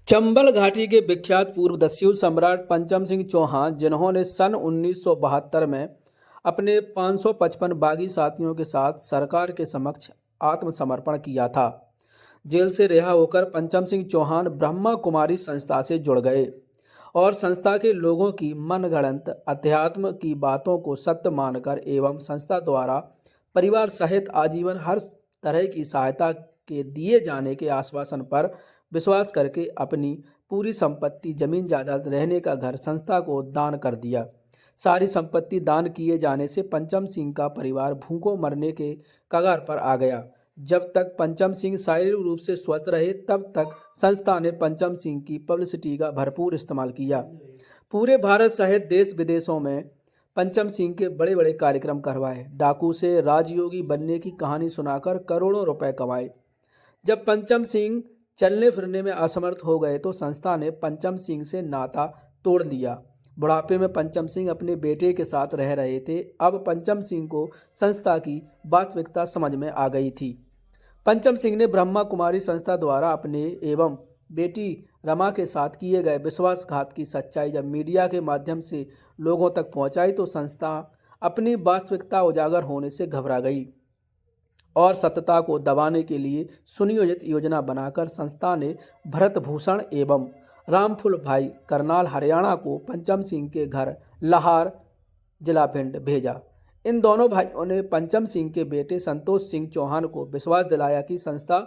चंबल घाटी के विख्यात पूर्व दस्यु सम्राट पंचम सिंह चौहान, जिन्होंने सन 1972 में अपने 555 बागी साथियों के साथ सरकार के समक्ष आत्मसमर्पण किया था। जेल से रिहा होकर पंचम सिंह चौहान ब्रह्मा कुमारी संस्था से जुड़ गए और संस्था के लोगों की मनगढ़ंत अध्यात्म की बातों को सत्य मानकर एवं संस्था द्वारा परिवार सहित आजीवन हर तरह की सहायता के दिए जाने के आश्वासन पर विश्वास करके अपनी पूरी संपत्ति, जमीन जायदाद, रहने का घर संस्था को दान कर दिया। सारी संपत्ति दान किए जाने से पंचम सिंह का परिवार भूखों मरने के कगार पर आ गया। जब तक पंचम सिंह शारीरिक रूप से स्वस्थ रहे, तब तक संस्था ने पंचम सिंह की पब्लिसिटी का भरपूर इस्तेमाल किया। पूरे भारत सहित देश विदेशों में पंचम सिंह के बड़े बड़े कार्यक्रम करवाए। डाकू से राजयोगी बनने की कहानी सुनाकर करोड़ों रुपए कमाए। जब पंचम सिंह चलने फिरने में असमर्थ हो गए तो संस्था ने पंचम सिंह से नाता तोड़ लिया। बुढ़ापे में पंचम सिंह अपने बेटे के साथ रह रहे थे। अब पंचम सिंह को संस्था की वास्तविकता समझ में आ गई थी। पंचम सिंह ने ब्रह्मा कुमारी संस्था द्वारा अपने एवं बेटी रमा के साथ किए गए विश्वासघात की सच्चाई जब मीडिया के माध्यम से लोगों तक पहुंचाई तो संस्था अपनी वास्तविकता उजागर होने से घबरा गई और सत्यता को दबाने के लिए सुनियोजित योजना बनाकर संस्था ने भरत भूषण एवं रामफुल भाई करनाल हरियाणा को पंचम सिंह के घर लाहौर जिला भिंड भेजा। इन दोनों भाइयों ने पंचम सिंह के बेटे संतोष सिंह चौहान को विश्वास दिलाया कि संस्था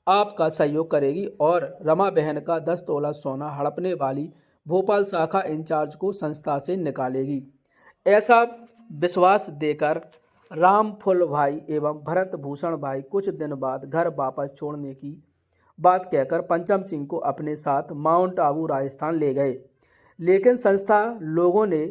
आपका सहयोग करेगी और रमा बहन का 10 तोला सोना हड़पने वाली भोपाल शाखा इंचार्ज को संस्था से निकालेगी। ऐसा विश्वास देकर रामफुल भाई एवं भरत भूषण भाई कुछ दिन बाद घर वापस छोड़ने की बात कहकर पंचम सिंह को अपने साथ माउंट आबू राजस्थान ले गए। लेकिन संस्था लोगों ने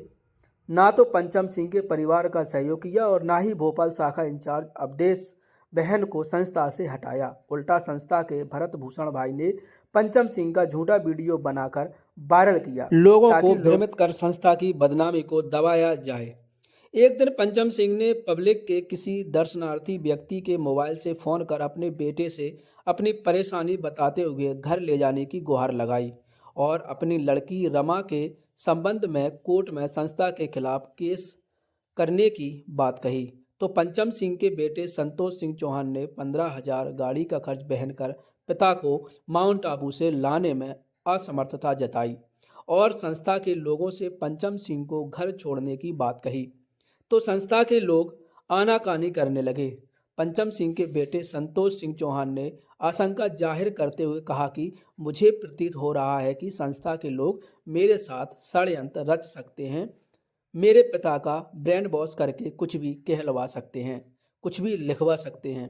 ना तो पंचम सिंह के परिवार का सहयोग किया और ना ही भोपाल शाखा इंचार्ज अवधेश बहन को संस्था से हटाया। उल्टा संस्था के भरत भूषण भाई ने पंचम सिंह का झूठा वीडियो बनाकर वायरल किया, लोगों को भ्रमित कर संस्था की बदनामी को दबाया जाए। एक दिन पंचम सिंह ने पब्लिक के किसी दर्शनार्थी व्यक्ति के मोबाइल से फोन कर अपने बेटे से अपनी परेशानी बताते हुए घर ले जाने की गुहार लगाई और अपनी लड़की रमा के संबंध में कोर्ट में संस्था के खिलाफ केस करने की बात कही तो पंचम सिंह के बेटे संतोष सिंह चौहान ने 15,000 गाड़ी का खर्च बहन कर पिता को माउंट आबू से लाने में असमर्थता जताई और संस्था के लोगों से पंचम सिंह को घर छोड़ने की बात कही तो संस्था के लोग आनाकानी करने लगे। पंचम सिंह के बेटे संतोष सिंह चौहान ने आशंका जाहिर करते हुए कहा कि मुझे प्रतीत हो रहा है कि संस्था के लोग मेरे साथ षड्यंत्र रच सकते हैं, मेरे पिता का ब्रेन वॉश करके कुछ भी कहलवा सकते हैं, कुछ भी लिखवा सकते हैं।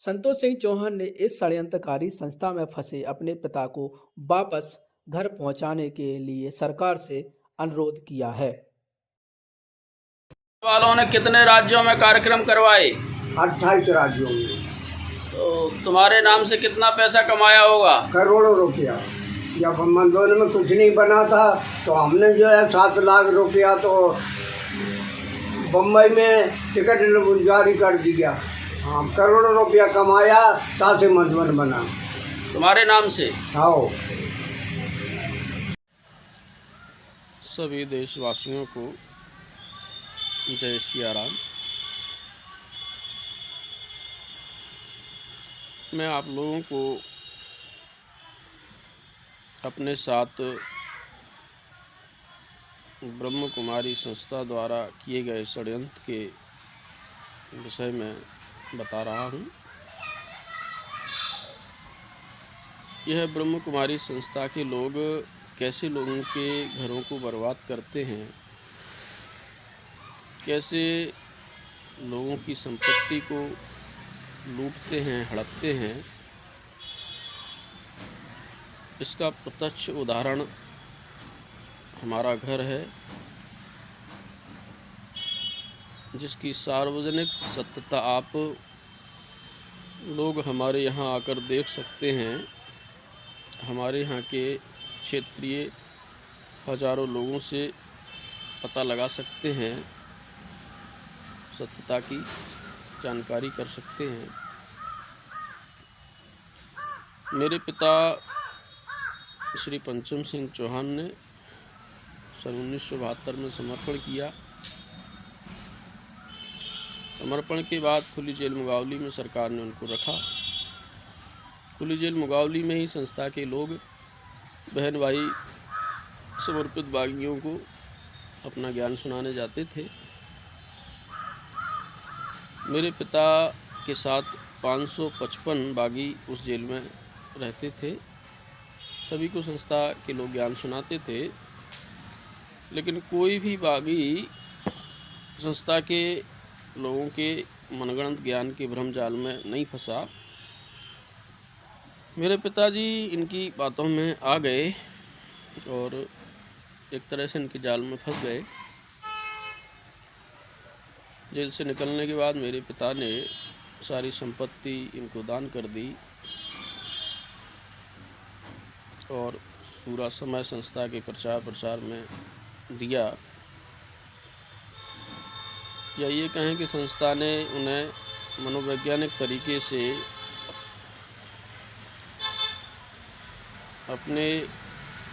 संतोष सिंह चौहान ने इस षड्यंत्रकारी संस्था में फंसे अपने पिता को वापस घर पहुंचाने के लिए सरकार से अनुरोध किया है। वालों ने कितने राज्यों में कार्यक्रम करवाए? 28 राज्यों में। तो तुम्हारे नाम से कितना पैसा कमाया होगा? करोड़ों रुपया। जब हम आंदोलन में कुछ नहीं बना था तो हमने जो है 7 लाख रुपया तो बम्बई में टिकट जारी कर दिया। हाँ, करोड़ों रुपया कमाया तासे मधुबन बना तुम्हारे नाम से। आओ सभी देशवासियों को जय सिया राम। मैं आप लोगों को अपने साथ ब्रह्म कुमारी संस्था द्वारा किए गए षड्यंत्र के विषय में बता रहा हूँ। यह ब्रह्म कुमारी संस्था के लोग कैसे लोगों के घरों को बर्बाद करते हैं, कैसे लोगों की संपत्ति को लूटते हैं, हड़पते हैं, इसका प्रत्यक्ष उदाहरण हमारा घर है, जिसकी सार्वजनिक सत्यता आप लोग हमारे यहाँ आकर देख सकते हैं। हमारे यहाँ के क्षेत्रीय हजारों लोगों से पता लगा सकते हैं, सत्यता की जानकारी कर सकते हैं। मेरे पिता श्री पंचम सिंह चौहान ने सन 1972 में समर्पण किया। समर्पण के बाद खुली जेल मुगावली में सरकार ने उनको रखा। खुली जेल मुगावली में ही संस्था के लोग बहन भाई समर्पित बागियों को अपना ज्ञान सुनाने जाते थे। मेरे पिता के साथ 555 बागी उस जेल में रहते थे। सभी को संस्था के लोग ज्ञान सुनाते थे, लेकिन कोई भी बागी संस्था के लोगों के मनगढ़ंत ज्ञान के भ्रम जाल में नहीं फंसा। मेरे पिताजी इनकी बातों में आ गए और एक तरह से इनके जाल में फंस गए। जेल से निकलने के बाद मेरे पिता ने सारी संपत्ति इनको दान कर दी और पूरा समय संस्था के प्रचार प्रसार में दिया। या ये कहें कि संस्था ने उन्हें मनोवैज्ञानिक तरीके से अपने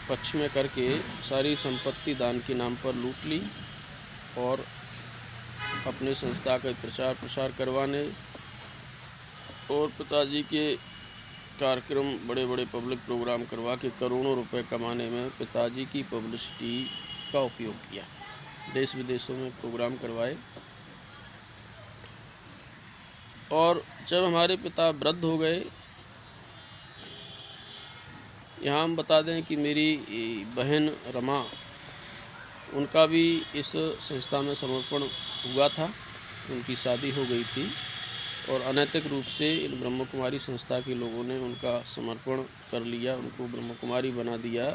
पक्ष में करके सारी संपत्ति दान के नाम पर लूट ली और अपने संस्था का प्रचार प्रसार करवाने और पिताजी के कार्यक्रम बड़े बड़े पब्लिक प्रोग्राम करवा के करोड़ों रुपए कमाने में पिताजी की पब्लिसिटी का उपयोग किया। देश विदेशों में प्रोग्राम करवाए और जब हमारे पिता वृद्ध हो गए, यहाँ हम बता दें कि मेरी बहन रमा, उनका भी इस संस्था में समर्पण हुआ था। उनकी शादी हो गई थी और अनैतिक रूप से इन ब्रह्म कुमारी संस्था के लोगों ने उनका समर्पण कर लिया, उनको ब्रह्म कुमारी बना दिया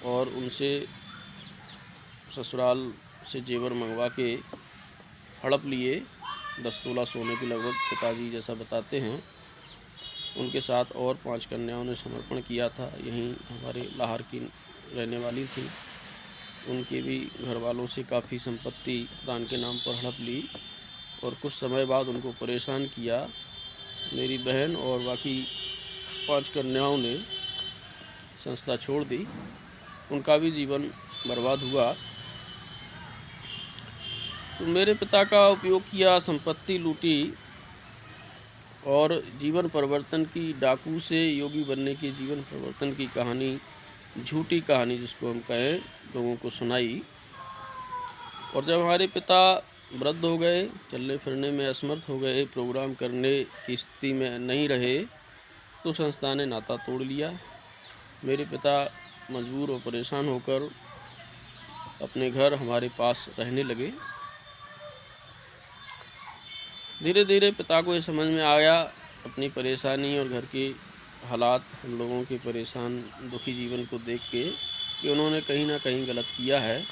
और उनसे ससुराल से जेवर मंगवा के हड़प लिए। 10 तोला सोने की लगभग पिताजी जैसा बताते हैं। उनके साथ और 5 कन्याओं ने समर्पण किया था। यहीं हमारे लाहौर की रहने वाली थी। उनके भी घर वालों से काफ़ी संपत्ति दान के नाम पर हड़प ली और कुछ समय बाद उनको परेशान किया। मेरी बहन और बाकी 5 कन्याओं ने संस्था छोड़ दी। उनका भी जीवन बर्बाद हुआ। तो मेरे पिता का उपयोग किया, संपत्ति लूटी और जीवन परिवर्तन की, डाकू से योगी बनने की जीवन परिवर्तन की कहानी, झूठी कहानी जिसको हम कहें, लोगों को सुनाई। और जब हमारे पिता वृद्ध हो गए, चलने फिरने में असमर्थ हो गए, प्रोग्राम करने की स्थिति में नहीं रहे, तो संस्था ने नाता तोड़ लिया। मेरे पिता मजबूर और परेशान होकर अपने घर हमारे पास रहने लगे। धीरे धीरे पिता को ये समझ में आया अपनी परेशानी और घर के हालात, हम लोगों के परेशान दुखी जीवन को देख के, कि उन्होंने कहीं ना कहीं गलत किया है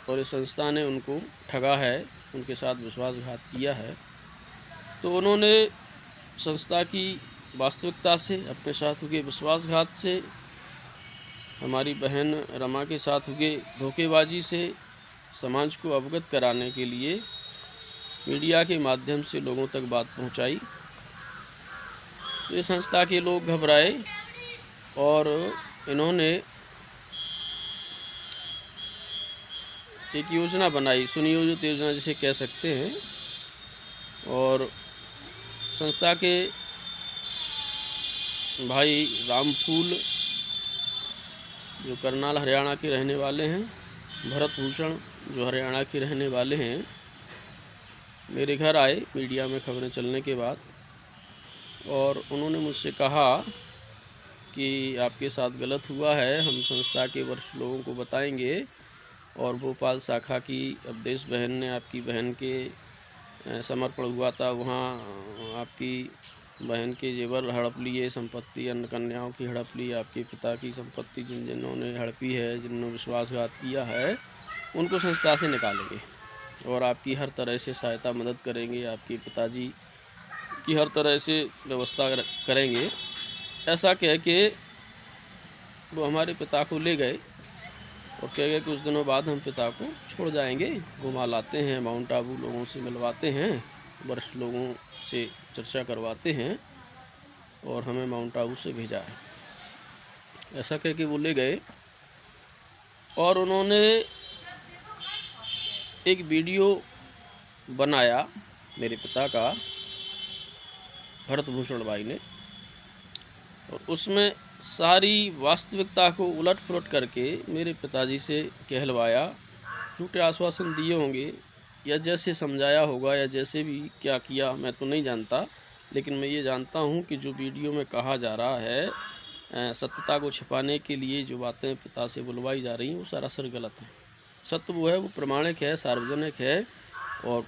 और इस संस्था ने उनको ठगा है, उनके साथ विश्वासघात किया है। तो उन्होंने संस्था की वास्तविकता से, अपने साथ हुए विश्वासघात से, हमारी बहन रमा के साथ हुए धोखेबाजी से समाज को अवगत कराने के लिए मीडिया के माध्यम से लोगों तक बात पहुंचाई। ये संस्था के लोग घबराए और इन्होंने एक योजना बनाई, सुनियोजित योजना जिसे कह सकते हैं। और संस्था के भाई रामफूल, जो करनाल हरियाणा के रहने वाले हैं, भरत भूषण, जो हरियाणा के रहने वाले हैं, मेरे घर आए मीडिया में खबरें चलने के बाद और उन्होंने मुझसे कहा कि आपके साथ गलत हुआ है, हम संस्था के वरिष्ठ लोगों को बताएंगे। और भोपाल शाखा की अवधेश बहन ने, आपकी बहन के समर्पण हुआ था, वहाँ आपकी बहन के जेवर हड़प लिए, संपत्ति अन्य कन्याओं की हड़प ली, आपके पिता की संपत्ति जिन्होंने हड़पी है, जिन्होंने विश्वासघात किया है, उनको संस्था से निकालेंगे और आपकी हर तरह से सहायता मदद करेंगे, आपके पिताजी की हर तरह से व्यवस्था करेंगे। ऐसा कह के वो हमारे पिता को ले गए और कह गए कुछ दिनों बाद हम पिता को छोड़ जाएंगे, घुमा लाते हैं, माउंट आबू लोगों से मिलवाते हैं, वरिष्ठ लोगों से चर्चा करवाते हैं और हमें माउंट आबू से भेजा है। ऐसा कह के वो ले गए और उन्होंने एक वीडियो बनाया मेरे पिता का, भरत भूषण भाई ने, और उसमें सारी वास्तविकता को उलट पुलट करके मेरे पिताजी से कहलवाया, झूठे आश्वासन दिए होंगे या जैसे समझाया होगा या जैसे भी क्या किया मैं तो नहीं जानता, लेकिन मैं ये जानता हूँ कि जो वीडियो में कहा जा रहा है सत्यता को छिपाने के लिए जो बातें पिता से बुलवाई जा रही हैं वो सरासर गलत है। सत्य वो है, वो प्रमाणिक है, सार्वजनिक है और